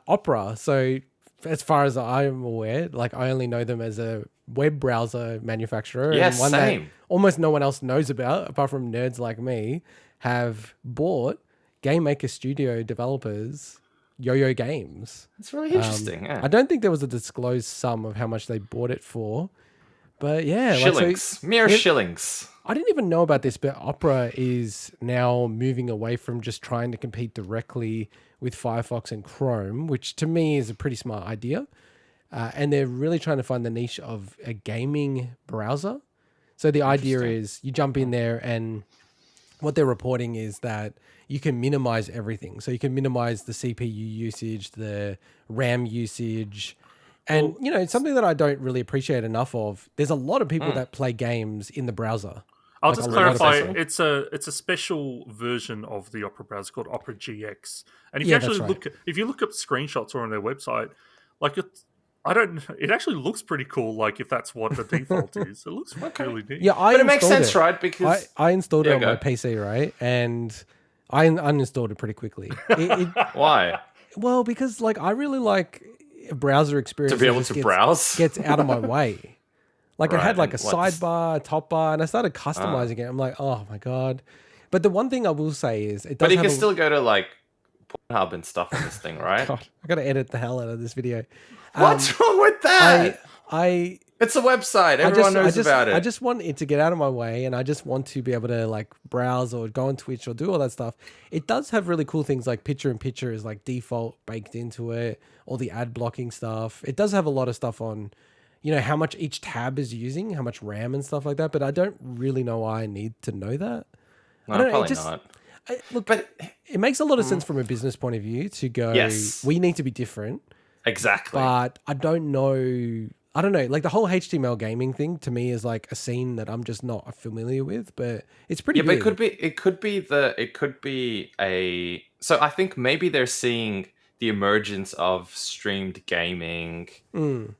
Opera. So as far as I am aware, like I only know them as a web browser manufacturer, Yes, and one same. that almost no one else knows about, apart from nerds like me, have bought GameMaker Studio developers YoYo Games. It's really interesting. I don't think there was a disclosed sum of how much they bought it for, but yeah, Shillings, mere shillings. I didn't even know about this, but Opera is now moving away from just trying to compete directly with Firefox and Chrome, which to me is a pretty smart idea. And they're really trying to find the niche of a gaming browser. So the idea is you jump in there, and what they're reporting is that you can minimize everything. So you can minimize the CPU usage, the RAM usage. And, something that I don't really appreciate enough of, there's a lot of people that play games in the browser. I'll just clarify, it's a special version of the Opera browser called Opera GX. And if you actually look up screenshots or on their website, like it actually looks pretty cool, like if that's what the default is. It looks really neat. Yeah, but it makes sense, right? Because I installed it on my PC, right? And I uninstalled it pretty quickly. Why? Well, because like I really like a browser experience to be able to browse, gets out of my way. Like it had like a sidebar, a top bar, and I started customizing it. I'm like, oh my god! But the one thing I will say is, it does. But you can still go to like Pornhub and stuff on this thing, right? God, I got to edit the hell out of this video. What's wrong with that? It's a website. Everyone knows about it. I just want it to get out of my way, and I just want to be able to like browse or go on Twitch or do all that stuff. It does have really cool things like picture-in-picture is like default baked into it. All the ad blocking stuff. It does have a lot of stuff on, how much each tab is using, how much RAM and stuff like that. But I don't really know why I need to know that. No, probably not. Look, but it makes a lot of sense from a business point of view to go, we need to be different. Exactly. But I don't know. Like the whole HTML gaming thing to me is like a scene that I'm just not familiar with, but it's pretty big. But it could be a, so I think maybe they're seeing the emergence of streamed gaming. And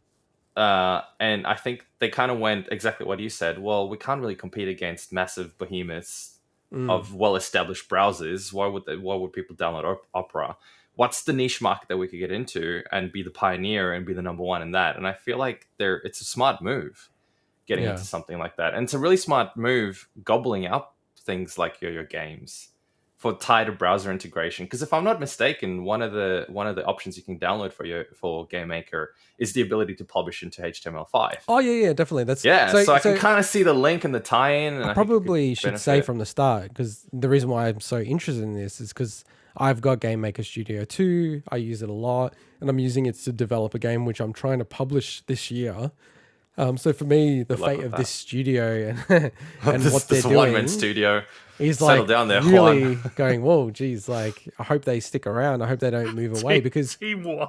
I think they kind of went exactly what you said. Well, we can't really compete against massive behemoths of well-established browsers. Why would people download Opera? What's the niche market that we could get into and be the pioneer and be the number one in that? And I feel like it's a smart move getting into something like that. And it's a really smart move gobbling up things like YoYo Games for tighter browser integration. Because if I'm not mistaken, one of the options you can download for GameMaker is the ability to publish into HTML5. Oh yeah, definitely. So I can kind of see the link and the tie-in. And I probably should say from the start, because the reason why I'm so interested in this is because I've got GameMaker Studio 2. I use it a lot, and I'm using it to develop a game which I'm trying to publish this year. So for me, the fate of this studio and what they're doing, one-man studio, is settle like down there, really Juan. Going, whoa, geez, like I hope they stick around. I hope they don't move away because Team One.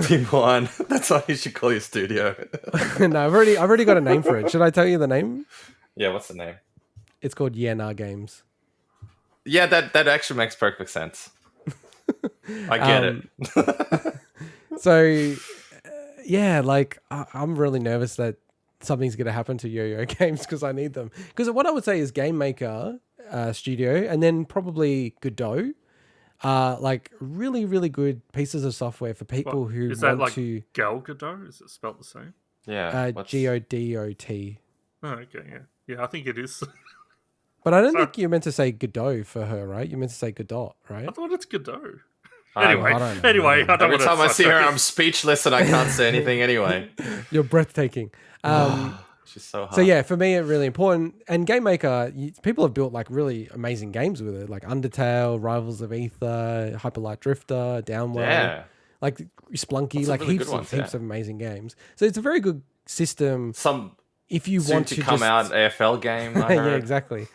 Team One. That's what you should call your studio. No, I've already got a name for it. Should I tell you the name? Yeah, what's the name? It's called YoYo Games. Yeah, that actually makes perfect sense. I get it. So, like I'm really nervous that something's going to happen to YoYo Games because I need them. Because what I would say is GameMaker Studio and then probably Godot are like really, really good pieces of software for people who is that want like to... Gal Godot? Is it spelled the same? Yeah. Godot. Oh, okay, yeah. Yeah, I think it is. But I don't think you're meant to say Godot for her, right? You're meant to say Godot, right? I thought it's Godot. Anyway, every time I see her, I'm speechless and I can't say anything anyway. You're breathtaking. She's so hot. So yeah, for me, it's really important. And GameMaker, people have built like really amazing games with it, like Undertale, Rivals of Aether, Hyperlight Drifter, Downwell, like Spelunky, like really heaps of amazing games. So it's a very good system. If you want to come out AFL game, yeah, exactly.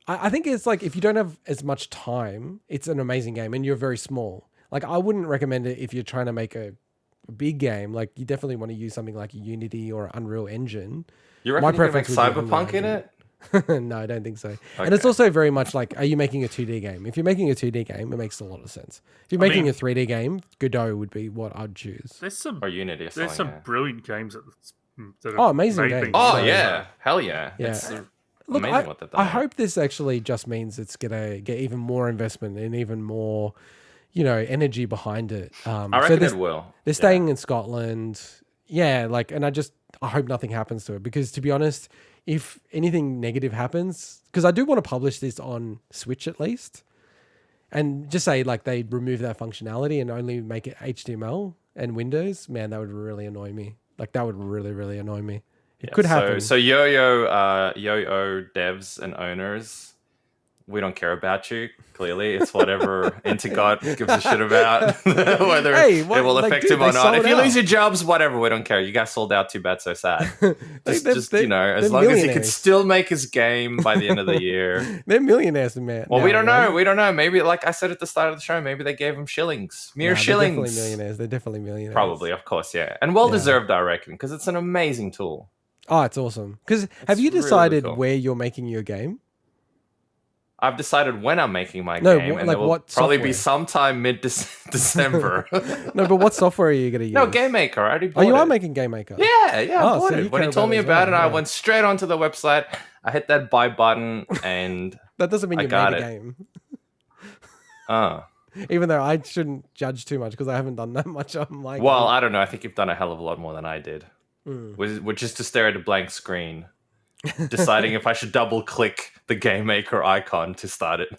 I think it's like if you don't have as much time, it's an amazing game, and you're very small. Like I wouldn't recommend it if you're trying to make a big game. Like you definitely want to use something like a Unity or Unreal Engine. You reckon you can make Cyberpunk in it? No, I don't think so. Okay. And it's also very much like, are you making a 2D game? If you're making a 2D game, it makes a lot of sense. If you're making a 3D game, Godot would be what I'd choose. Or Unity. There's some brilliant games that amazing games. Oh yeah, hell yeah. Look, I hope this actually just means it's gonna get even more investment and even more, energy behind it. I reckon it will. They're staying in Scotland. Yeah, and I hope nothing happens to it, because to be honest, if anything negative happens, because I do want to publish this on Switch at least, and just say they remove that functionality and only make it HTML and Windows, man, that would really annoy me. That would really, really annoy me. It could happen. So YoYo devs and owners, we don't care about you. Clearly, it's whatever Intergot gives a shit about whether it will affect him or not. If you lose your jobs, whatever, we don't care. You guys sold out. Too bad, so sad. As long as he could still make his game by the end of the year. They're millionaires, man. Well, we don't know. We don't know. Maybe, like I said at the start of the show, maybe they gave him shillings, shillings. They're definitely millionaires. Probably, of course, yeah, and well deserved, I reckon, because it's an amazing tool. Oh, it's awesome. Because have you decided where you're making your game? I've decided when I'm making my game, and it will probably be sometime mid-December. No, but what software are you going to use? No, GameMaker. I already bought it. You are making GameMaker? Yeah, I bought it. When he told me about it, I went straight onto the website. I hit that buy button, and that doesn't mean you made a game. Even though I shouldn't judge too much because I haven't done that much on my game. Well, I don't know. I think you've done a hell of a lot more than I did. Which is to stare at a blank screen, deciding if I should double click the GameMaker icon to start it.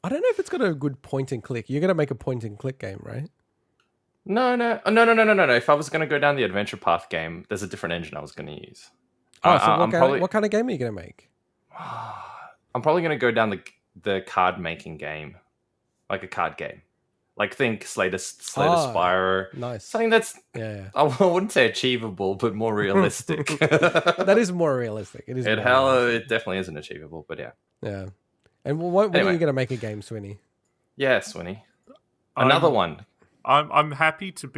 I don't know if it's got a good point and click. You're going to make a point and click game, right? No. If I was going to go down the adventure path game, there's a different engine I was going to use. What kind of game are you going to make? I'm probably going to go down the card making game, like a card game. Like, think Slay Spire. Nice. Something that's, I wouldn't say achievable, but more realistic. That is more realistic. It definitely isn't achievable, but yeah. Yeah. And when are you going to make a game, Swinny? Yeah, Swinny. Another one. I'm happy to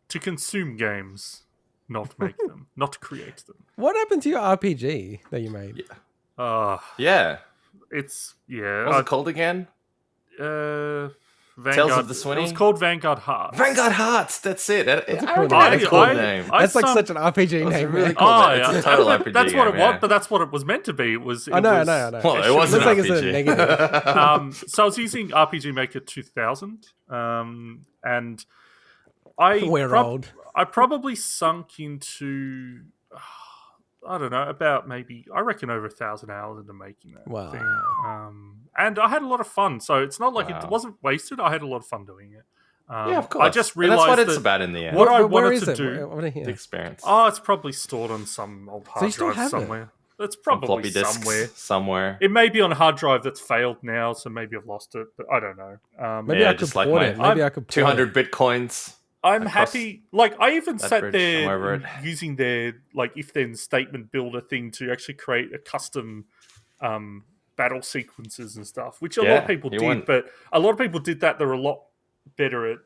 consume games, not make them, not create them. What happened to your RPG that you made? Yeah. It's, What's it called again? Vanguard, Tales of the Swinny? It was called Vanguard Hearts. Vanguard Hearts, that's it. That's a cool name. That's such an RPG name. Really cool. It's a total RPG that's what game, it was, but that's what it was meant to be. I Well, know. it wasn't an RPG. It's a negative. So I was using RPG Maker 2000, and We're old. I probably sunk into, I don't know, about maybe, I reckon over 1,000 hours into making that thing. And I had a lot of fun, so it's not like it wasn't wasted. I had a lot of fun doing it. Yeah, of course. I just realized that's what it's about in the end. What I wanted to do, the experience. Oh, it's probably stored on some old hard drive somewhere. It's probably floppy disks somewhere. It may be on a hard drive that's failed now, so maybe I've lost it, but I don't know. Maybe I could port it. Maybe I could 200 bitcoins. I'm happy. Like, I even sat there using their if then statement builder thing to actually create a custom battle sequences and stuff, which a lot of people did, but a lot of people did that. They're a lot better at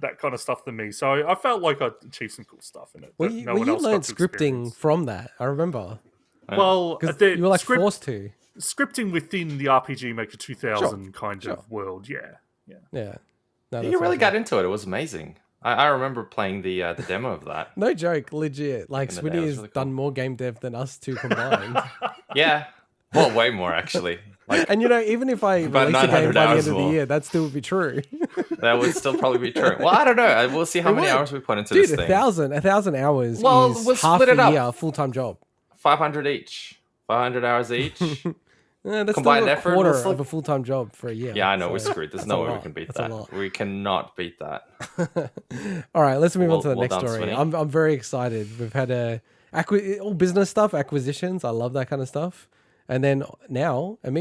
that kind of stuff than me. So I felt like I achieved some cool stuff in it. Well, you learned scripting from that. I remember. Well, you were forced to. Scripting within the RPG Maker 2000 kind of world, yeah. No, you really got into it. It was amazing. I remember playing the demo of that. No joke, legit. Like, Swinny has done more game dev than us two combined. Yeah. Well, way more, actually. And even if I release a game by the end of the year, that still would be true. That would still probably be true. Well, I don't know. We'll see how many hours we put into this thing. 1,000 hours is we'll half split it a up. year full-time job. 500 each. 500 hours each. That's combined still a effort quarter of a full-time job for a year. Yeah, I know. We're screwed. There's no way we can beat that. We cannot beat that. All right, let's move on to the next story. I'm very excited. We've had all business stuff, acquisitions. I love that kind of stuff. And then now,